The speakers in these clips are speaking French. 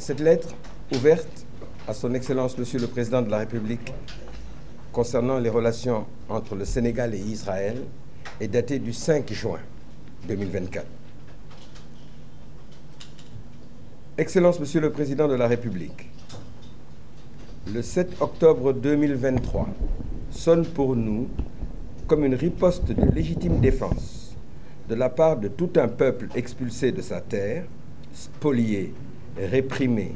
Cette lettre ouverte à son Excellence Monsieur le Président de la République concernant les relations entre le Sénégal et Israël est datée du 5 juin 2024. Excellence Monsieur le Président de la République, le 7 octobre 2023 sonne pour nous comme une riposte de légitime défense de la part de tout un peuple expulsé de sa terre, spolié, réprimé,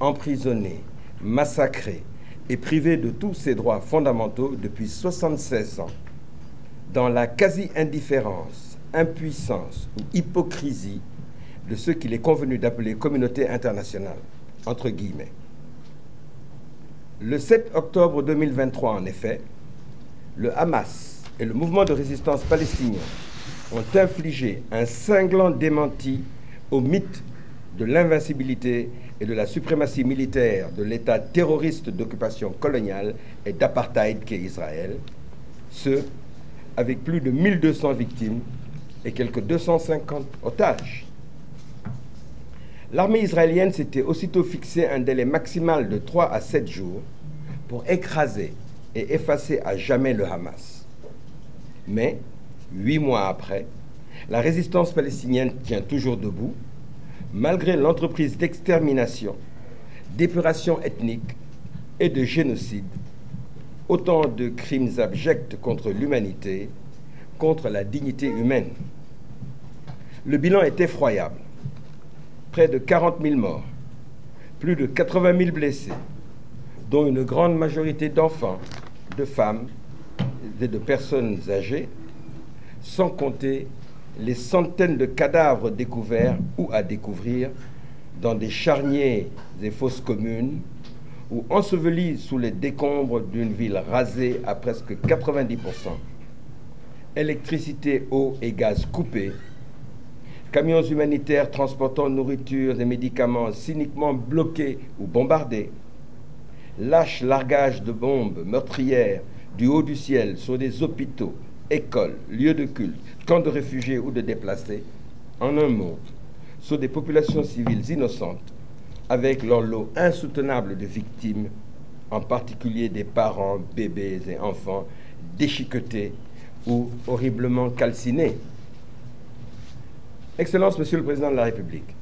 emprisonné, massacré et privé de tous ses droits fondamentaux depuis 76 ans, dans la quasi-indifférence, impuissance ou hypocrisie de ceux qu'il est convenu d'appeler communauté internationale, entre guillemets. Le 7 octobre 2023, en effet, le Hamas et le mouvement de résistance palestinien ont infligé un cinglant démenti au mythe de l'invincibilité et de la suprématie militaire de l'État terroriste d'occupation coloniale et d'apartheid qu'est Israël, ce avec plus de 1200 victimes et quelques 250 otages. L'armée israélienne s'était aussitôt fixé un délai maximal de 3 à 7 jours pour écraser et effacer à jamais le Hamas. Mais, 8 mois après, la résistance palestinienne tient toujours debout, malgré l'entreprise d'extermination, d'épuration ethnique et de génocide, autant de crimes abjects contre l'humanité, contre la dignité humaine. Le bilan est effroyable. Près de 40 000 morts, plus de 80 000 blessés, dont une grande majorité d'enfants, de femmes et de personnes âgées, sans compter les centaines de cadavres découverts ou à découvrir dans des charniers et fosses communes ou ensevelis sous les décombres d'une ville rasée à presque 90%. Électricité, eau et gaz coupés, camions humanitaires transportant nourriture et médicaments cyniquement bloqués ou bombardés, lâche largage de bombes meurtrières du haut du ciel sur des hôpitaux, écoles, lieux de culte, camps de réfugiés ou de déplacés, en un mot, sur des populations civiles innocentes, avec leur lot insoutenable de victimes, en particulier des parents, bébés et enfants déchiquetés ou horriblement calcinés. Excellence, Monsieur le Président de la République,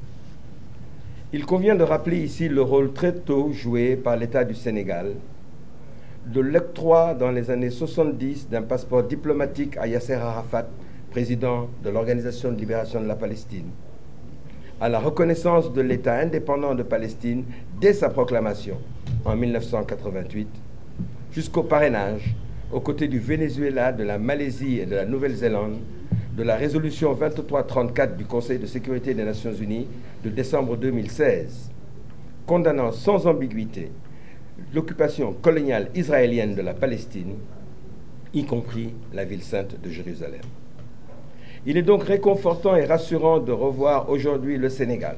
il convient de rappeler ici le rôle très tôt joué par l'État du Sénégal de l'octroi dans les années 70 d'un passeport diplomatique à Yasser Arafat, président de l'Organisation de libération de la Palestine, à la reconnaissance de l'État indépendant de Palestine dès sa proclamation en 1988, jusqu'au parrainage, aux côtés du Venezuela, de la Malaisie et de la Nouvelle-Zélande, de la résolution 2334 du Conseil de sécurité des Nations Unies de décembre 2016, condamnant sans ambiguïté l'occupation coloniale israélienne de la Palestine, y compris la ville sainte de Jérusalem. Il est donc réconfortant et rassurant de revoir aujourd'hui le Sénégal,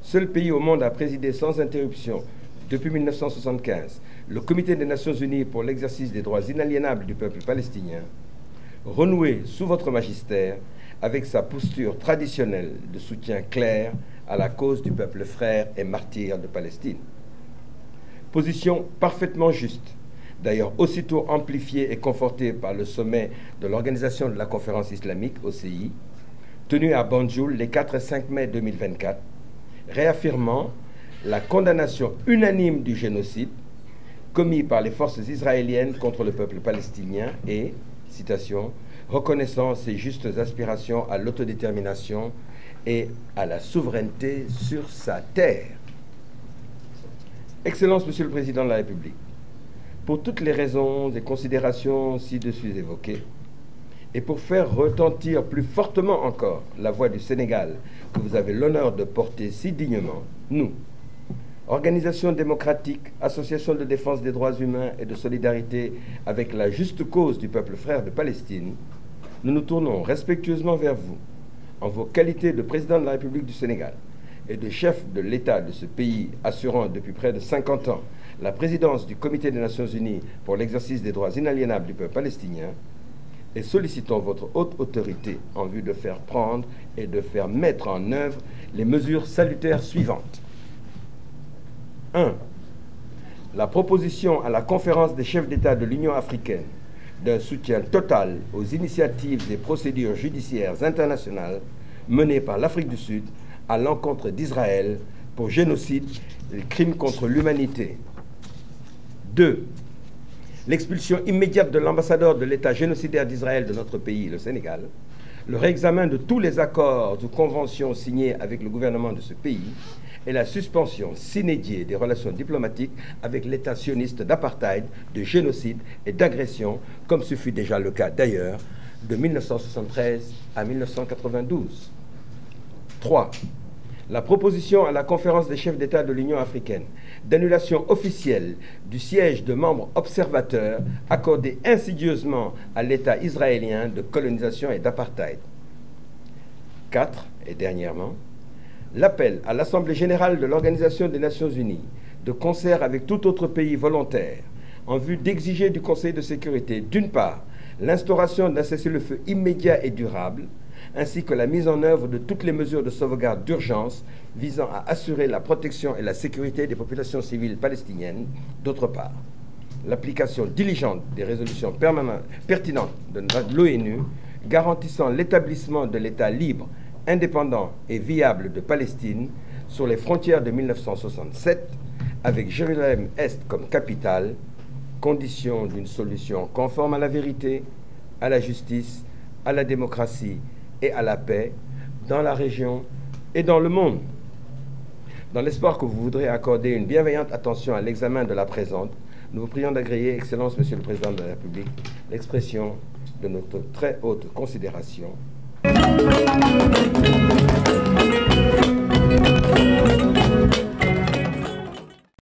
seul pays au monde à présider sans interruption depuis 1975 le Comité des Nations Unies pour l'exercice des droits inaliénables du peuple palestinien, renouer sous votre magistère avec sa posture traditionnelle de soutien clair à la cause du peuple frère et martyr de Palestine. Position parfaitement juste, d'ailleurs aussitôt amplifiée et confortée par le sommet de l'Organisation de la Conférence islamique, OCI, tenu à Banjul les 4 et 5 mai 2024, réaffirmant la condamnation unanime du génocide commis par les forces israéliennes contre le peuple palestinien et, citation, reconnaissant ses justes aspirations à l'autodétermination et à la souveraineté sur sa terre. Excellence, Monsieur le Président de la République, pour toutes les raisons et considérations ci-dessus évoquées, et pour faire retentir plus fortement encore la voix du Sénégal que vous avez l'honneur de porter si dignement, nous, Organisation démocratique, association de défense des droits humains et de solidarité avec la juste cause du peuple frère de Palestine, nous nous tournons respectueusement vers vous, en vos qualités de président de la République du Sénégal et de chef de l'État de ce pays assurant depuis près de 50 ans la présidence du Comité des Nations Unies pour l'exercice des droits inaliénables du peuple palestinien, et sollicitons votre haute autorité en vue de faire prendre et de faire mettre en œuvre les mesures salutaires suivantes. 1. La proposition à la conférence des chefs d'État de l'Union africaine d'un soutien total aux initiatives des procédures judiciaires internationales menées par l'Afrique du Sud à l'encontre d'Israël pour génocide et crimes contre l'humanité. 2. L'expulsion immédiate de l'ambassadeur de l'État génocidaire d'Israël de notre pays, le Sénégal, le réexamen de tous les accords ou conventions signés avec le gouvernement de ce pays et la suspension sine die des relations diplomatiques avec l'État sioniste d'apartheid, de génocide et d'agression, comme ce fut déjà le cas d'ailleurs de 1973 à 1992. 3. La proposition à la conférence des chefs d'État de l'Union africaine d'annulation officielle du siège de membres observateurs accordé insidieusement à l'État israélien de colonisation et d'apartheid. 4. Et dernièrement, l'appel à l'Assemblée générale de l'Organisation des Nations unies, de concert avec tout autre pays volontaire, en vue d'exiger du Conseil de sécurité, d'une part, l'instauration d'un cessez-le-feu immédiat et durable, ainsi que la mise en œuvre de toutes les mesures de sauvegarde d'urgence visant à assurer la protection et la sécurité des populations civiles palestiniennes, d'autre part, l'application diligente des résolutions pertinentes de l'ONU garantissant l'établissement de l'État libre, indépendant et viable de Palestine sur les frontières de 1967, avec Jérusalem-Est comme capitale, condition d'une solution conforme à la vérité, à la justice, à la démocratie et à la paix dans la région et dans le monde. Dans l'espoir que vous voudrez accorder une bienveillante attention à l'examen de la présente, nous vous prions d'agréer, Excellence, Monsieur le Président de la République, l'expression de notre très haute considération.